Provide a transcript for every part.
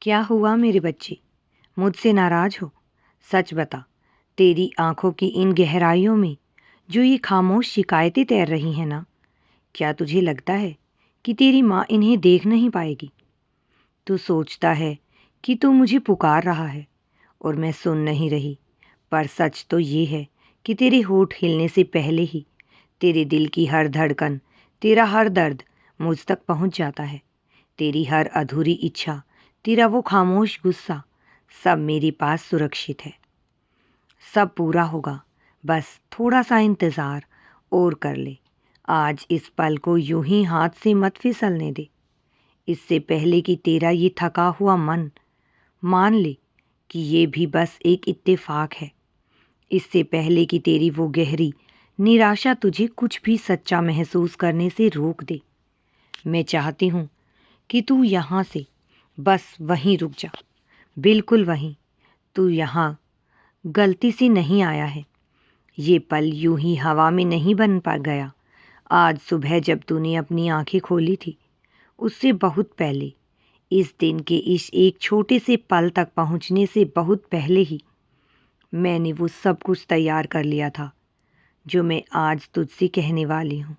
क्या हुआ मेरे बच्चे? मुझसे नाराज हो? सच बता, तेरी आंखों की इन गहराइयों में जो ये खामोश शिकायतें तैर रही हैं ना, क्या तुझे लगता है कि तेरी माँ इन्हें देख नहीं पाएगी? तू सोचता है कि तू मुझे पुकार रहा है और मैं सुन नहीं रही, पर सच तो ये है कि तेरे होठ हिलने से पहले ही तेरे दिल की हर धड़कन, तेरा हर दर्द मुझ तक पहुंच जाता है। तेरी हर अधूरी इच्छा, तेरा वो खामोश गुस्सा, सब मेरे पास सुरक्षित है। सब पूरा होगा, बस थोड़ा सा इंतज़ार और कर ले। आज इस पल को यूं ही हाथ से मत फिसलने दे। इससे पहले कि तेरा ये थका हुआ मन मान ले कि ये भी बस एक इत्तेफाक है। इससे पहले कि तेरी वो गहरी निराशा तुझे कुछ भी सच्चा महसूस करने से रोक दे, मैं चाहती हूँ कि तू यहाँ से बस वहीं रुक जा, बिल्कुल वहीं। तू यहाँ गलती से नहीं आया है। ये पल यूं ही हवा में नहीं बन पा गया। आज सुबह जब तूने अपनी आंखें खोली थी, उससे बहुत पहले, इस दिन के इस एक छोटे से पल तक पहुंचने से बहुत पहले ही मैंने वो सब कुछ तैयार कर लिया था जो मैं आज तुझसे कहने वाली हूँ।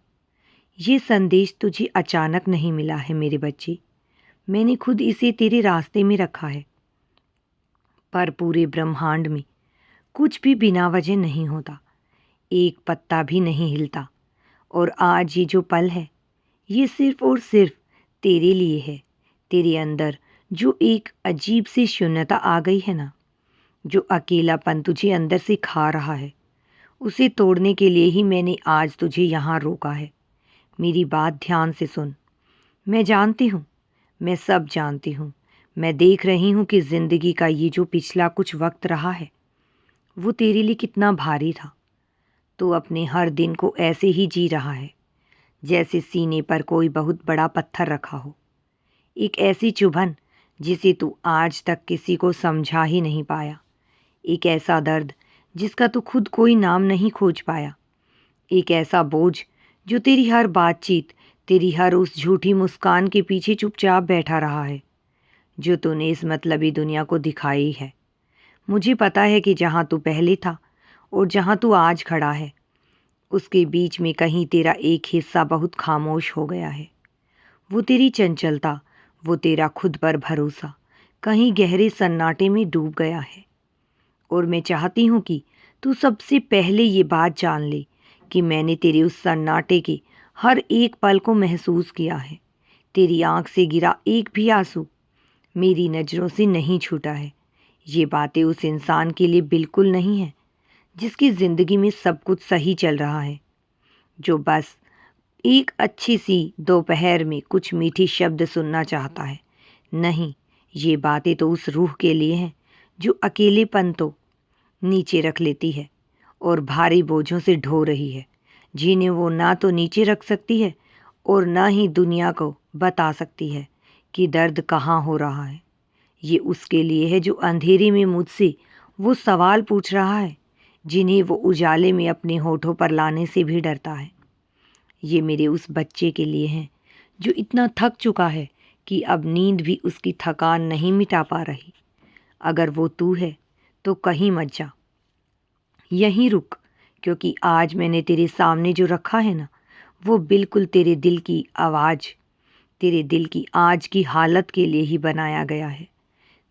ये संदेश तुझे अचानक नहीं मिला है मेरे बच्चे, मैंने खुद इसे तेरे रास्ते में रखा है। पर पूरे ब्रह्मांड में कुछ भी बिना वजह नहीं होता, एक पत्ता भी नहीं हिलता। और आज ये जो पल है, ये सिर्फ और सिर्फ तेरे लिए है। तेरे अंदर जो एक अजीब सी शून्यता आ गई है ना, जो अकेलापन तुझे अंदर से खा रहा है, उसे तोड़ने के लिए ही मैंने आज तुझे यहाँ रोका है। मेरी बात ध्यान से सुन। मैं जानती हूँ, मैं सब जानती हूँ। मैं देख रही हूँ कि ज़िंदगी का ये जो पिछला कुछ वक्त रहा है, वो तेरे लिए कितना भारी था। तू अपने हर दिन को ऐसे ही जी रहा है जैसे सीने पर कोई बहुत बड़ा पत्थर रखा हो, एक ऐसी चुभन जिसे तू आज तक किसी को समझा ही नहीं पाया, एक ऐसा दर्द जिसका तू खुद कोई नाम नहीं खोज पाया, एक ऐसा बोझ जो तेरी हर बातचीत, तेरी हर उस झूठी मुस्कान के पीछे चुपचाप बैठा रहा है, जो तूने इस मतलबी दुनिया को दिखाई है। मुझे पता है कि जहाँ तू पहले था और जहाँ तू आज खड़ा है, उसके बीच में कहीं तेरा एक हिस्सा बहुत खामोश हो गया है। वो तेरी चंचलता, वो तेरा खुद पर भरोसा कहीं गहरे सन्नाटे में डूब गया है। और मैं चाहती हूँ कि तू सबसे पहले ये बात जान ले कि मैंने तेरे उस सन्नाटे के हर एक पल को महसूस किया है। तेरी आंख से गिरा एक भी आंसू मेरी नज़रों से नहीं छूटा है। ये बातें उस इंसान के लिए बिल्कुल नहीं है जिसकी ज़िंदगी में सब कुछ सही चल रहा है, जो बस एक अच्छी सी दोपहर में कुछ मीठी शब्द सुनना चाहता है। नहीं, ये बातें तो उस रूह के लिए हैं जो अकेलेपन तो नीचे रख लेती है और भारी बोझों से ढो रही है, जिन्हें वो ना तो नीचे रख सकती है और ना ही दुनिया को बता सकती है कि दर्द कहाँ हो रहा है। ये उसके लिए है जो अंधेरे में मुझसे वो सवाल पूछ रहा है जिन्हें वो उजाले में अपने होठों पर लाने से भी डरता है। ये मेरे उस बच्चे के लिए हैं जो इतना थक चुका है कि अब नींद भी उसकी थकान नहीं मिटा पा रही। अगर वो तू है तो कहीं मत जा, यहीं रुक, क्योंकि आज मैंने तेरे सामने जो रखा है ना, वो बिल्कुल तेरे दिल की आवाज़, तेरे दिल की आज की हालत के लिए ही बनाया गया है।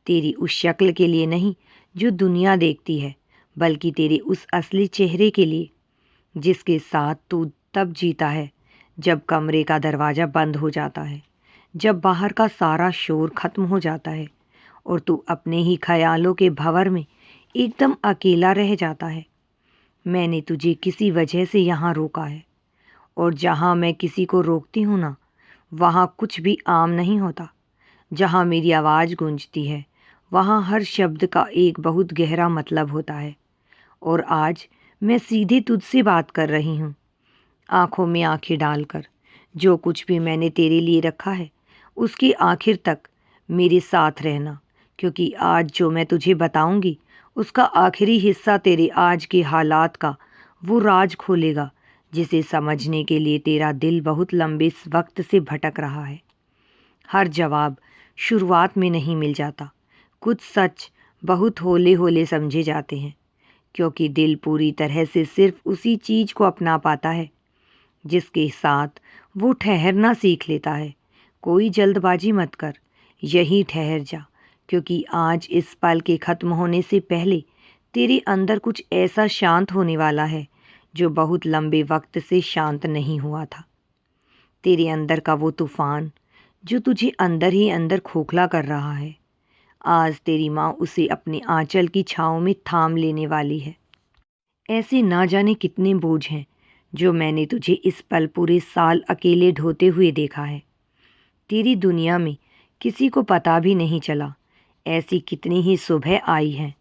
तेरी उस शक्ल के लिए नहीं जो दुनिया देखती है, बल्कि तेरे उस असली चेहरे के लिए जिसके साथ तू तब जीता है जब कमरे का दरवाज़ा बंद हो जाता है, जब बाहर का सारा शोर खत्म हो जाता है और तू अपने ही ख्यालों के भंवर में एकदम अकेला रह जाता है। मैंने तुझे किसी वजह से यहाँ रोका है, और जहाँ मैं किसी को रोकती हूँ ना, वहाँ कुछ भी आम नहीं होता। जहाँ मेरी आवाज़ गूंजती है, वहाँ हर शब्द का एक बहुत गहरा मतलब होता है। और आज मैं सीधे तुझसे बात कर रही हूँ, आंखों में आंखें डालकर। जो कुछ भी मैंने तेरे लिए रखा है, उसके आखिर तक मेरे साथ रहना, क्योंकि आज जो मैं तुझे बताऊंगी, उसका आखिरी हिस्सा तेरे आज के हालात का वो राज खोलेगा जिसे समझने के लिए तेरा दिल बहुत लंबे वक्त से भटक रहा है। हर जवाब शुरुआत में नहीं मिल जाता। कुछ सच बहुत होले होले समझे जाते हैं, क्योंकि दिल पूरी तरह से सिर्फ उसी चीज को अपना पाता है जिसके साथ वो ठहरना सीख लेता है। कोई जल्दबाजी मत कर, यही ठहर जा, क्योंकि आज इस पल के खत्म होने से पहले तेरे अंदर कुछ ऐसा शांत होने वाला है जो बहुत लंबे वक्त से शांत नहीं हुआ था। तेरे अंदर का वो तूफान जो तुझे अंदर ही अंदर खोखला कर रहा है, आज तेरी माँ उसे अपने आंचल की छाँव में थाम लेने वाली है। ऐसे ना जाने कितने बोझ हैं जो मैंने तुझे इस पल पूरे साल अकेले ढोते हुए देखा है। तेरी दुनिया में किसी को पता भी नहीं चला। ऐसी कितनी ही सुबह आई हैं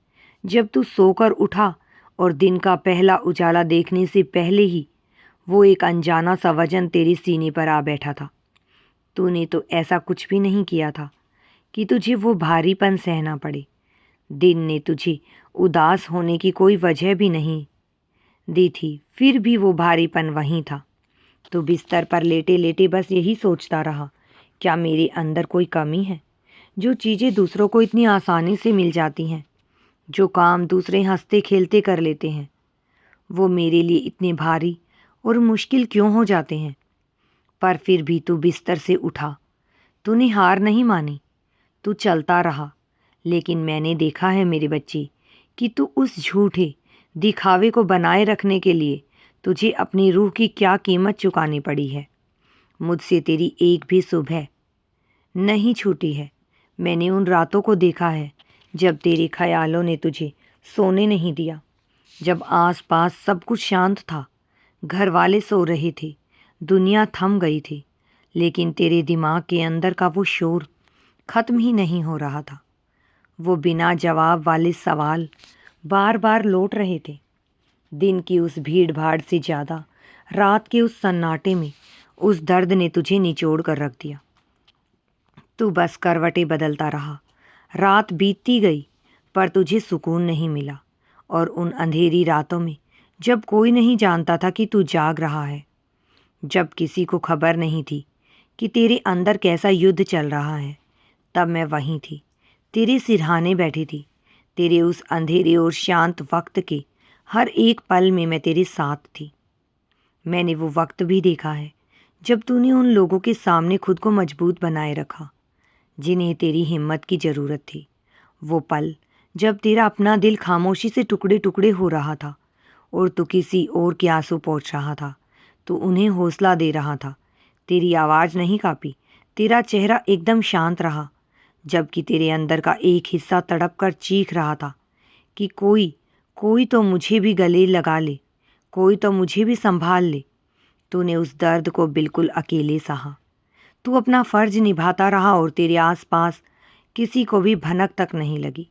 जब तू सोकर उठा और दिन का पहला उजाला देखने से पहले ही वो एक अनजाना सा वजन तेरे सीने पर आ बैठा था। तूने तो ऐसा कुछ भी नहीं किया था कि तुझे वो भारीपन सहना पड़े। दिन ने तुझे उदास होने की कोई वजह भी नहीं दी थी, फिर भी वो भारीपन वहीं था। तो बिस्तर पर लेटे लेटे बस यही सोचता रहा, क्या मेरे अंदर कोई कमी है? जो चीज़ें दूसरों को इतनी आसानी से मिल जाती हैं, जो काम दूसरे हंसते खेलते कर लेते हैं, वो मेरे लिए इतने भारी और मुश्किल क्यों हो जाते हैं? पर फिर भी तू बिस्तर से उठा। तूने हार नहीं मानी, तू चलता रहा। लेकिन मैंने देखा है मेरी बच्ची कि तू उस झूठे दिखावे को बनाए रखने के लिए तुझे अपनी रूह की क्या कीमत चुकानी पड़ी है। मुझसे तेरी एक भी सुबह नहीं छूटी है। मैंने उन रातों को देखा है जब तेरे ख्यालों ने तुझे सोने नहीं दिया, जब आसपास सब कुछ शांत था, घर वाले सो रहे थे, दुनिया थम गई थी, लेकिन तेरे दिमाग के अंदर का वो शोर खत्म ही नहीं हो रहा था। वो बिना जवाब वाले सवाल बार बार लौट रहे थे। दिन की उस भीड़ भाड़ से ज़्यादा रात के उस सन्नाटे में उस दर्द ने तुझे निचोड़ कर रख दिया। तू बस करवटें बदलता रहा। रात बीतती गई, पर तुझे सुकून नहीं मिला। और उन अंधेरी रातों में जब कोई नहीं जानता था कि तू जाग रहा है, जब किसी को खबर नहीं थी कि तेरे अंदर कैसा युद्ध चल रहा है, तब मैं वहीं थी, तेरे सिरहाने बैठी थी। तेरे उस अंधेरे और शांत वक्त के हर एक पल में मैं तेरे साथ थी। मैंने वो वक्त भी देखा है जब तूने उन लोगों के सामने खुद को मजबूत बनाए रखा जिन्हें तेरी हिम्मत की ज़रूरत थी। वो पल जब तेरा अपना दिल खामोशी से टुकड़े टुकड़े हो रहा था और तू किसी और के आंसू पोंछ रहा था। तू उन्हें हौसला दे रहा था। तेरी आवाज़ नहीं कांपी, तेरा चेहरा एकदम शांत रहा, जबकि तेरे अंदर का एक हिस्सा तड़प कर चीख रहा था कि कोई कोई तो मुझे भी गले लगा ले, कोई तो मुझे भी संभाल ले। तूने उस दर्द को बिल्कुल अकेले सहा। तू अपना फर्ज निभाता रहा और तेरे आसपास किसी को भी भनक तक नहीं लगी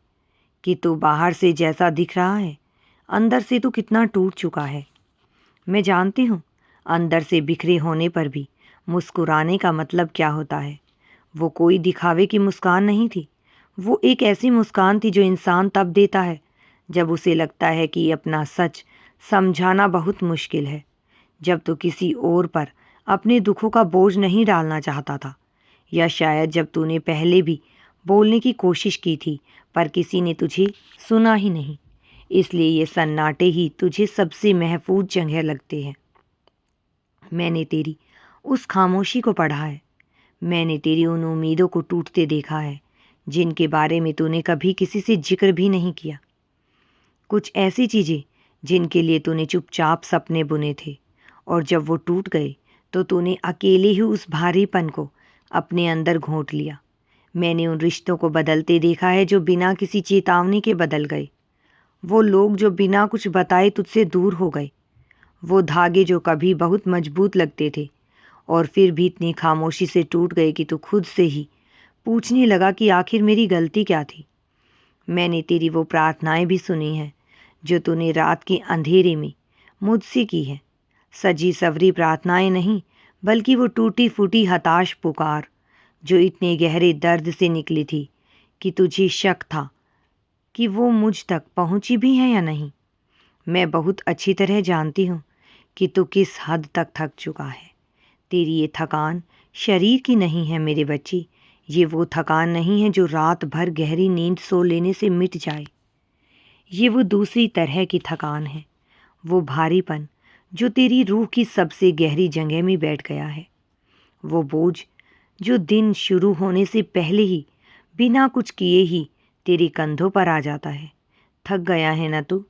कि तू बाहर से जैसा दिख रहा है, अंदर से तू कितना टूट चुका है। मैं जानती हूँ, अंदर से बिखरे होने पर भी मुस्कुराने का मतलब क्या होता है। वो कोई दिखावे की मुस्कान नहीं थी। वो एक ऐसी मुस्कान थी जो इंसान तब देता है जब उसे लगता है कि अपना सच समझाना बहुत मुश्किल है, जब तो किसी और पर अपने दुखों का बोझ नहीं डालना चाहता था, या शायद जब तूने पहले भी बोलने की कोशिश की थी पर किसी ने तुझे सुना ही नहीं। इसलिए ये सन्नाटे ही तुझे सबसे महफूज जगह लगते हैं। मैंने तेरी उस खामोशी को पढ़ा है। मैंने तेरी उन उम्मीदों को टूटते देखा है जिनके बारे में तूने कभी किसी से जिक्र भी नहीं किया। कुछ ऐसी चीज़ें जिनके लिए तूने चुपचाप सपने बुने थे, और जब वो टूट गए तो तूने अकेले ही उस भारीपन को अपने अंदर घोंट लिया। मैंने उन रिश्तों को बदलते देखा है जो बिना किसी चेतावनी के बदल गए। वो लोग जो बिना कुछ बताए तुझसे दूर हो गए। वो धागे जो कभी बहुत मजबूत लगते थे और फिर भी इतनी खामोशी से टूट गए कि तू खुद से ही पूछने लगा कि आखिर मेरी गलती क्या थी। मैंने तेरी वो प्रार्थनाएं भी सुनी हैं जो तूने रात के अंधेरे में मुझसे की है। सजी सवरी प्रार्थनाएं नहीं, बल्कि वो टूटी फूटी हताश पुकार जो इतने गहरे दर्द से निकली थी कि तुझे शक था कि वो मुझ तक पहुंची भी है या नहीं। मैं बहुत अच्छी तरह जानती हूँ कि तू किस हद तक थक चुका है। तेरी ये थकान शरीर की नहीं है मेरे बच्ची, ये वो थकान नहीं है जो रात भर गहरी नींद सो लेने से मिट जाए। ये वो दूसरी तरह की थकान है, वो भारीपन जो तेरी रूह की सबसे गहरी जगह में बैठ गया है। वो बोझ जो दिन शुरू होने से पहले ही बिना कुछ किए ही तेरे कंधों पर आ जाता है। थक गया है ना तू,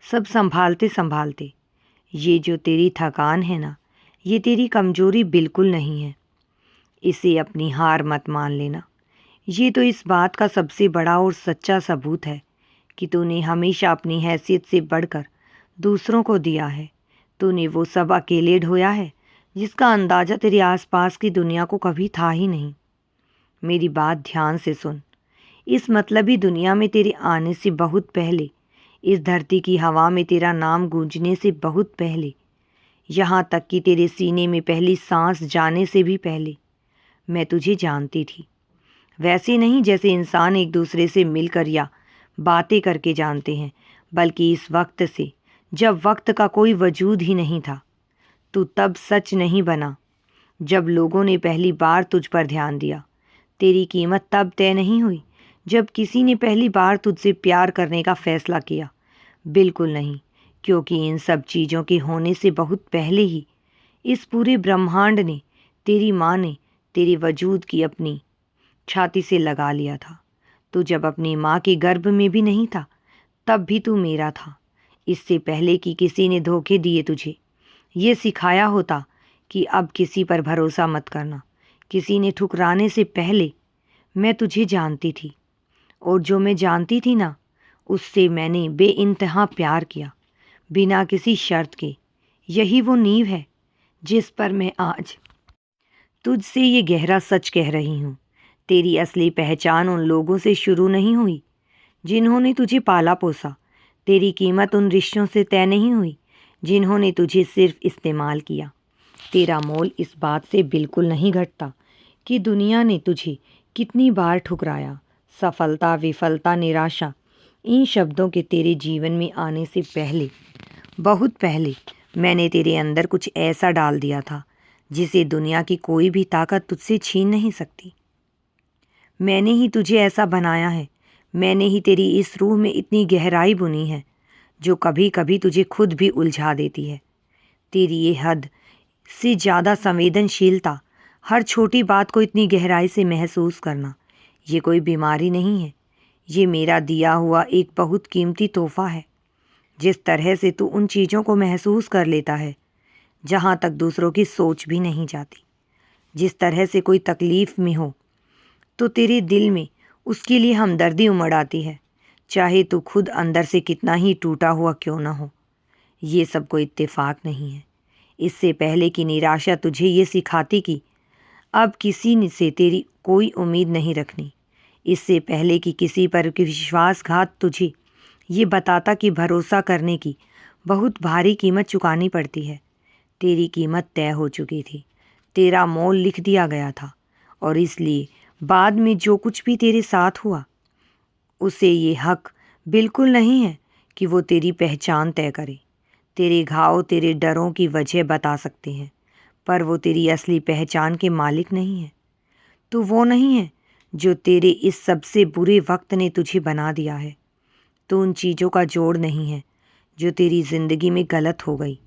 सब संभालते संभालते। ये जो तेरी थकान है ना, ये तेरी कमजोरी बिल्कुल नहीं है। इसे अपनी हार मत मान लेना। ये तो इस बात का सबसे बड़ा और सच्चा सबूत है कि तूने हमेशा अपनी हैसियत से बढ़कर दूसरों को दिया है। तूने वो सब अकेले ढोया है जिसका अंदाज़ा तेरे आसपास की दुनिया को कभी था ही नहीं। मेरी बात ध्यान से सुन। इस मतलबी दुनिया में तेरे आने से बहुत पहले, इस धरती की हवा में तेरा नाम गूंजने से बहुत पहले, यहाँ तक कि तेरे सीने में पहली सांस जाने से भी पहले मैं तुझे जानती थी। वैसे नहीं जैसे इंसान एक दूसरे से मिलकर या बातें करके जानते हैं, बल्कि इस वक्त से, जब वक्त का कोई वजूद ही नहीं था। तू तब सच नहीं बना जब लोगों ने पहली बार तुझ पर ध्यान दिया। तेरी कीमत तब तय नहीं हुई जब किसी ने पहली बार तुझसे प्यार करने का फैसला किया। बिल्कुल नहीं, क्योंकि इन सब चीज़ों के होने से बहुत पहले ही इस पूरे ब्रह्मांड ने, तेरी माँ ने तेरे वजूद की अपनी छाती से लगा लिया था। तू जब अपनी माँ के गर्भ में भी नहीं था, तब भी तू मेरा था। इससे पहले कि किसी ने धोखे दिए तुझे, ये सिखाया होता कि अब किसी पर भरोसा मत करना। किसी ने ठुकराने से पहले मैं तुझे जानती थी, और जो मैं जानती थी ना, उससे मैंने बेइंतहा प्यार किया, बिना किसी शर्त के। यही वो नींव है जिस पर मैं आज तुझसे ये गहरा सच कह रही हूँ। तेरी असली पहचान उन लोगों से शुरू नहीं हुई जिन्होंने तुझे पाला पोसा। तेरी कीमत उन रिश्तों से तय नहीं हुई जिन्होंने तुझे सिर्फ इस्तेमाल किया। तेरा मोल इस बात से बिल्कुल नहीं घटता कि दुनिया ने तुझे कितनी बार ठुकराया। सफलता, विफलता, निराशा, इन शब्दों के तेरे जीवन में आने से पहले, बहुत पहले, मैंने तेरे अंदर कुछ ऐसा डाल दिया था जिसे दुनिया की कोई भी ताकत तुझसे छीन नहीं सकती। मैंने ही तुझे ऐसा बनाया है। मैंने ही तेरी इस रूह में इतनी गहराई बुनी है जो कभी कभी तुझे खुद भी उलझा देती है। तेरी ये हद से ज़्यादा संवेदनशीलता, हर छोटी बात को इतनी गहराई से महसूस करना, ये कोई बीमारी नहीं है। ये मेरा दिया हुआ एक बहुत कीमती तोहफा है। जिस तरह से तू उन चीज़ों को महसूस कर लेता है जहाँ तक दूसरों की सोच भी नहीं जाती। जिस तरह से कोई तकलीफ़ में हो तो तेरे दिल में उसके लिए हमदर्दी उमड़ आती है, चाहे तू खुद अंदर से कितना ही टूटा हुआ क्यों ना हो। ये सब कोई इत्तेफाक नहीं है। इससे पहले कि निराशा तुझे ये सिखाती कि अब किसी से तेरी कोई उम्मीद नहीं रखनी, इससे पहले कि किसी पर विश्वासघात तुझे ये बताता कि भरोसा करने की बहुत भारी कीमत चुकानी पड़ती है, तेरी कीमत तय हो चुकी थी। तेरा मोल लिख दिया गया था, और इसलिए बाद में जो कुछ भी तेरे साथ हुआ, उसे ये हक बिल्कुल नहीं है कि वो तेरी पहचान तय करे। तेरे घाव तेरे डरों की वजह बता सकते हैं, पर वो तेरी असली पहचान के मालिक नहीं है। तू वो नहीं है जो तेरे इस सबसे बुरे वक्त ने तुझे बना दिया है। तू उन चीज़ों का जोड़ नहीं है जो तेरी ज़िंदगी में गलत हो गई।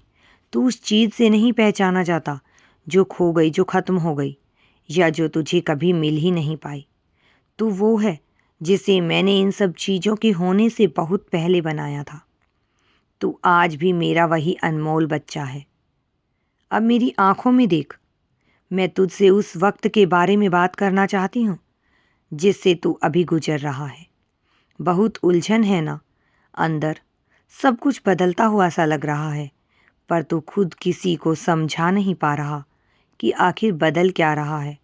तू उस चीज़ से नहीं पहचाना जाता जो खो गई, जो ख़त्म हो गई, या जो तुझे कभी मिल ही नहीं पाई। तू वो है जिसे मैंने इन सब चीज़ों के होने से बहुत पहले बनाया था। तू आज भी मेरा वही अनमोल बच्चा है। अब मेरी आंखों में देख। मैं तुझसे उस वक्त के बारे में बात करना चाहती हूँ जिससे तू अभी गुजर रहा है। बहुत उलझन है ना अंदर, सब कुछ बदलता हुआ सा लग रहा है, पर तू खुद किसी को समझा नहीं पा रहा कि आखिर बदल क्या रहा है।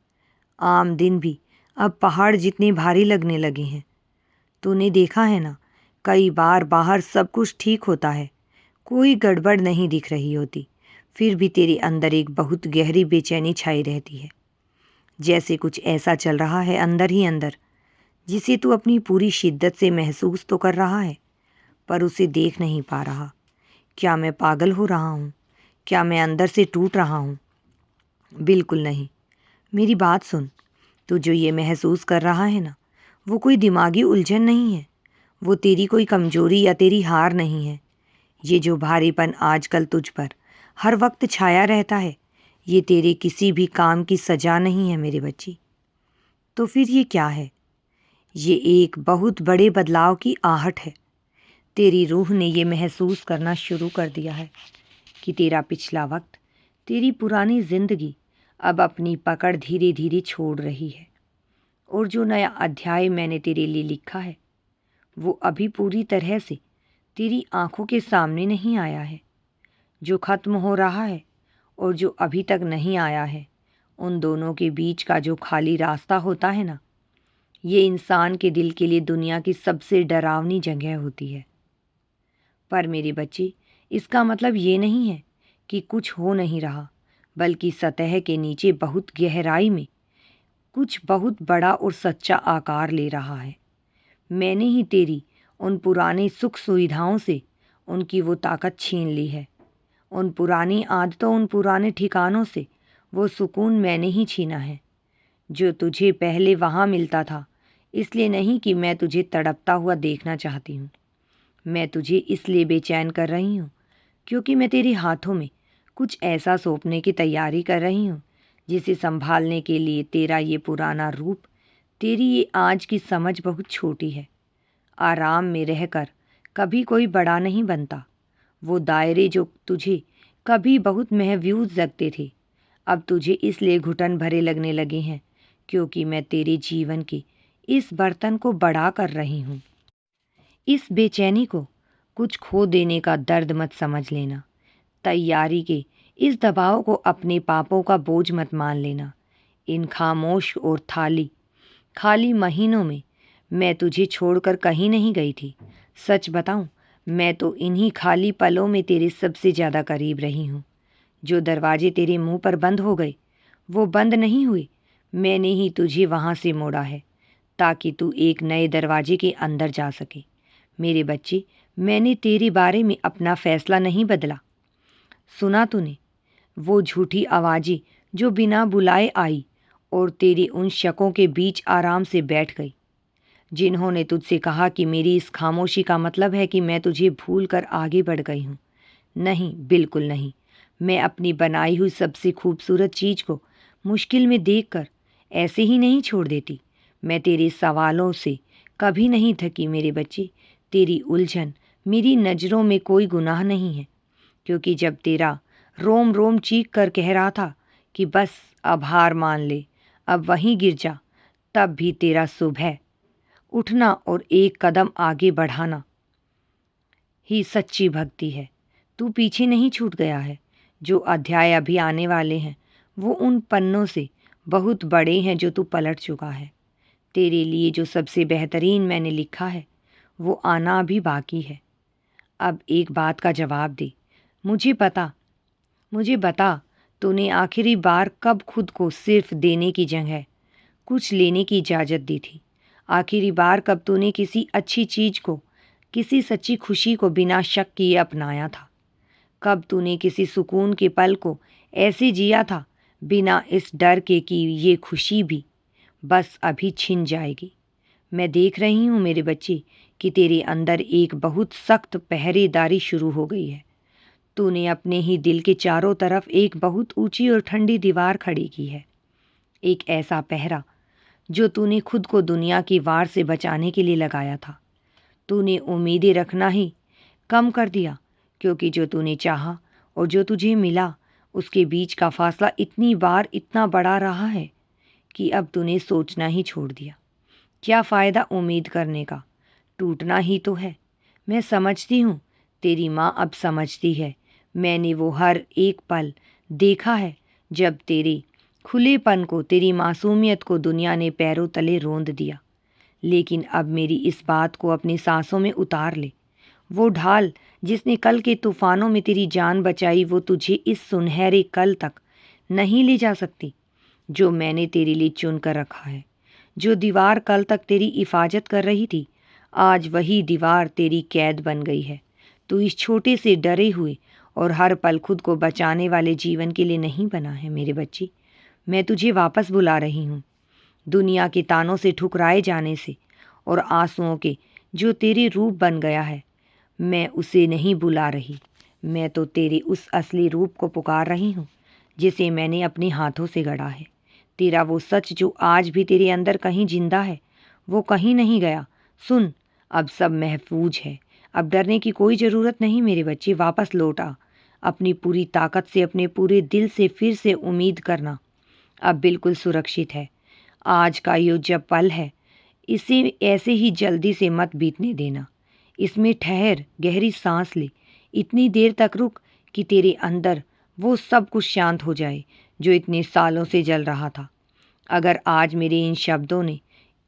आम दिन भी अब पहाड़ जितने भारी लगने लगे हैं। तूने देखा है ना, कई बार बाहर सब कुछ ठीक होता है, कोई गड़बड़ नहीं दिख रही होती, फिर भी तेरे अंदर एक बहुत गहरी बेचैनी छाई रहती है। जैसे कुछ ऐसा चल रहा है अंदर ही अंदर जिसे तू अपनी पूरी शिद्दत से महसूस तो कर रहा है, पर उसे देख नहीं पा रहा। क्या मैं पागल हो रहा हूँ? क्या मैं अंदर से टूट रहा हूँ? बिल्कुल नहीं। मेरी बात सुन। तो जो ये महसूस कर रहा है ना, वो कोई दिमागी उलझन नहीं है, वो तेरी कोई कमजोरी या तेरी हार नहीं है। ये जो भारीपन आजकल तुझ पर हर वक्त छाया रहता है, ये तेरे किसी भी काम की सजा नहीं है मेरे बच्ची। तो फिर ये क्या है? ये एक बहुत बड़े बदलाव की आहट है। तेरी रूह ने ये महसूस करना शुरू कर दिया है कि तेरा पिछला वक्त, तेरी पुरानी जिंदगी अब अपनी पकड़ धीरे धीरे छोड़ रही है। और जो नया अध्याय मैंने तेरे लिए लिखा है, वो अभी पूरी तरह से तेरी आंखों के सामने नहीं आया है। जो खत्म हो रहा है और जो अभी तक नहीं आया है, उन दोनों के बीच का जो खाली रास्ता होता है ना, ये इंसान के दिल के लिए दुनिया की सबसे डरावनी जगह होती है। पर मेरे बच्चे, इसका मतलब ये नहीं है कि कुछ हो नहीं रहा, बल्कि सतह के नीचे बहुत गहराई में कुछ बहुत बड़ा और सच्चा आकार ले रहा है। मैंने ही तेरी उन पुरानी सुख सुविधाओं से उनकी वो ताकत छीन ली है। उन पुरानी आदतों, उन पुराने ठिकानों से वो सुकून मैंने ही छीना है जो तुझे पहले वहाँ मिलता था। इसलिए नहीं कि मैं तुझे तड़पता हुआ देखना चाहती हूँ, मैं तुझे इसलिए बेचैन कर रही हूँ क्योंकि मैं तेरे हाथों में कुछ ऐसा सौंपने की तैयारी कर रही हूँ जिसे संभालने के लिए तेरा ये पुराना रूप, तेरी ये आज की समझ बहुत छोटी है। आराम में रहकर कभी कोई बड़ा नहीं बनता। वो दायरे जो तुझे कभी बहुत महफूज लगते थे, अब तुझे इसलिए घुटन भरे लगने लगे हैं क्योंकि मैं तेरे जीवन के इस बर्तन को बड़ा कर रही हूँ। इस बेचैनी को कुछ खो देने का दर्द मत समझ लेना। तैयारी के इस दबाव को अपने पापों का बोझ मत मान लेना। इन खामोश और खाली महीनों में मैं तुझे छोड़कर कहीं नहीं गई थी। सच बताऊं, मैं तो इन्हीं खाली पलों में तेरे सबसे ज़्यादा करीब रही हूँ। जो दरवाजे तेरे मुंह पर बंद हो गए, वो बंद नहीं हुए, मैंने ही तुझे वहाँ से मोड़ा है ताकि तू एक नए दरवाजे के अंदर जा सके। मेरे बच्चे, मैंने तेरे बारे में अपना फैसला नहीं बदला। सुना तूने वो झूठी आवाज़ें जो बिना बुलाए आई और तेरी उन शकों के बीच आराम से बैठ गई, जिन्होंने तुझसे कहा कि मेरी इस खामोशी का मतलब है कि मैं तुझे भूल कर आगे बढ़ गई हूँ। नहीं, बिल्कुल नहीं। मैं अपनी बनाई हुई सबसे खूबसूरत चीज़ को मुश्किल में देखकर ऐसे ही नहीं छोड़ देती। मैं तेरे सवालों से कभी नहीं थकी मेरे बच्चे। तेरी उलझन मेरी नज़रों में कोई गुनाह नहीं है, क्योंकि जब तेरा रोम रोम चीख कर कह रहा था कि बस अब हार मान ले, अब वहीं गिर जा, तब भी तेरा सुबह उठना और एक कदम आगे बढ़ाना ही सच्ची भक्ति है। तू पीछे नहीं छूट गया है। जो अध्याय अभी आने वाले हैं, वो उन पन्नों से बहुत बड़े हैं जो तू पलट चुका है। तेरे लिए जो सबसे बेहतरीन मैंने लिखा है, वो आना अभी बाकी है। अब एक बात का जवाब दे। मुझे बता, तूने आखिरी बार कब खुद को सिर्फ देने की जगह कुछ लेने की इजाज़त दी थी? आखिरी बार कब तूने किसी अच्छी चीज़ को, किसी सच्ची खुशी को बिना शक किए अपनाया था? कब तूने किसी सुकून के पल को ऐसे जिया था, बिना इस डर के कि ये खुशी भी बस अभी छिन जाएगी? मैं देख रही हूँ मेरे बच्चे कि तेरे अंदर एक बहुत सख्त पहरेदारी शुरू हो गई है। तूने अपने ही दिल के चारों तरफ एक बहुत ऊंची और ठंडी दीवार खड़ी की है। एक ऐसा पहरा जो तूने खुद को दुनिया की वार से बचाने के लिए लगाया था। तूने उम्मीदें रखना ही कम कर दिया, क्योंकि जो तूने चाहा और जो तुझे मिला, उसके बीच का फासला इतनी बार इतना बड़ा रहा है कि अब तूने सोचना ही छोड़ दिया। क्या फ़ायदा उम्मीद करने का? टूटना ही तो है। मैं समझती हूँ, तेरी माँ अब समझती है। मैंने वो हर एक पल देखा है जब तेरे खुलेपन को, तेरी मासूमियत को दुनिया ने पैरों तले रोंद दिया। लेकिन अब मेरी इस बात को अपनी सांसों में उतार ले। वो ढाल जिसने कल के तूफानों में तेरी जान बचाई, वो तुझे इस सुनहरे कल तक नहीं ले जा सकती जो मैंने तेरे लिए चुन कर रखा है। जो दीवार कल तक तेरी हिफाजत कर रही थी, आज वही दीवार तेरी कैद बन गई है। तू इस छोटे से डरे हुए और हर पल खुद को बचाने वाले जीवन के लिए नहीं बना है मेरे बच्चे। मैं तुझे वापस बुला रही हूँ। दुनिया के तानों से ठुकराए जाने से और आंसुओं के जो तेरे रूप बन गया है, मैं उसे नहीं बुला रही। मैं तो तेरे उस असली रूप को पुकार रही हूँ जिसे मैंने अपने हाथों से गढ़ा है। तेरा वो सच जो आज भी तेरे अंदर कहीं जिंदा है, वो कहीं नहीं गया। सुन, अब सब महफूज है। अब डरने की कोई ज़रूरत नहीं मेरे बच्चे। वापस लौट आ। अपनी पूरी ताकत से, अपने पूरे दिल से फिर से उम्मीद करना। अब बिल्कुल सुरक्षित है। आज का ये जब पल है, इसे ऐसे ही जल्दी से मत बीतने देना। इसमें ठहर, गहरी सांस ले, इतनी देर तक रुक कि तेरे अंदर वो सब कुछ शांत हो जाए जो इतने सालों से जल रहा था। अगर आज मेरे इन शब्दों ने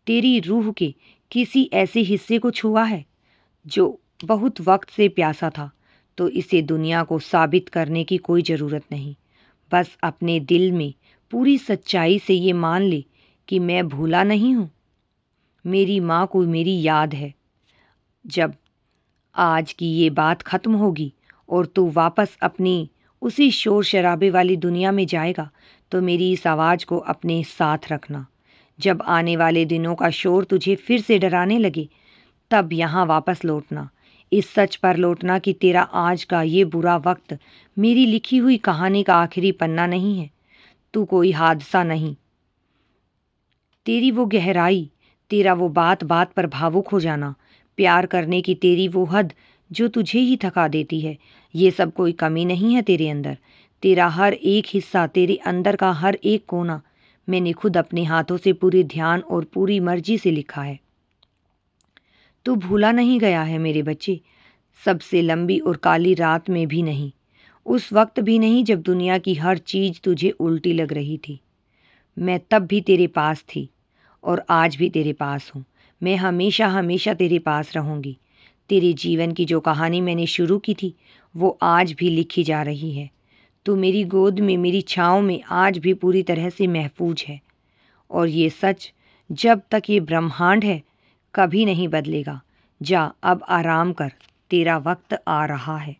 तेरी रूह के किसी ऐसे हिस्से को छुआ है जो बहुत वक्त से प्यासा था, तो इसे दुनिया को साबित करने की कोई ज़रूरत नहीं। बस अपने दिल में पूरी सच्चाई से ये मान ले कि मैं भूला नहीं हूँ। मेरी माँ को मेरी याद है। जब आज की ये बात ख़त्म होगी और तू वापस अपनी उसी शोर शराबे वाली दुनिया में जाएगा, तो मेरी इस आवाज़ को अपने साथ रखना। जब आने वाले दिनों का शोर तुझे फिर से डराने लगे, तब यहाँ वापस लौटना। इस सच पर लौटना कि तेरा आज का ये बुरा वक्त मेरी लिखी हुई कहानी का आखिरी पन्ना नहीं है। तू कोई हादसा नहीं। तेरी वो गहराई, तेरा वो बात बात पर भावुक हो जाना, प्यार करने की तेरी वो हद जो तुझे ही थका देती है, ये सब कोई कमी नहीं है तेरे अंदर। तेरा हर एक हिस्सा, तेरे अंदर का हर एक कोना मैंने खुद अपने हाथों से पूरे ध्यान और पूरी मर्जी से लिखा है। तू भूला नहीं गया है मेरे बच्चे। सबसे लंबी और काली रात में भी नहीं, उस वक्त भी नहीं जब दुनिया की हर चीज़ तुझे उल्टी लग रही थी। मैं तब भी तेरे पास थी और आज भी तेरे पास हूँ। मैं हमेशा हमेशा तेरे पास रहूँगी। तेरे जीवन की जो कहानी मैंने शुरू की थी, वो आज भी लिखी जा रही है। तू मेरी गोद में, मेरी छाँव में आज भी पूरी तरह से महफूज है। और ये सच जब तक ये ब्रह्मांड है कभी नहीं बदलेगा। जा अब आराम कर, तेरा वक्त आ रहा है।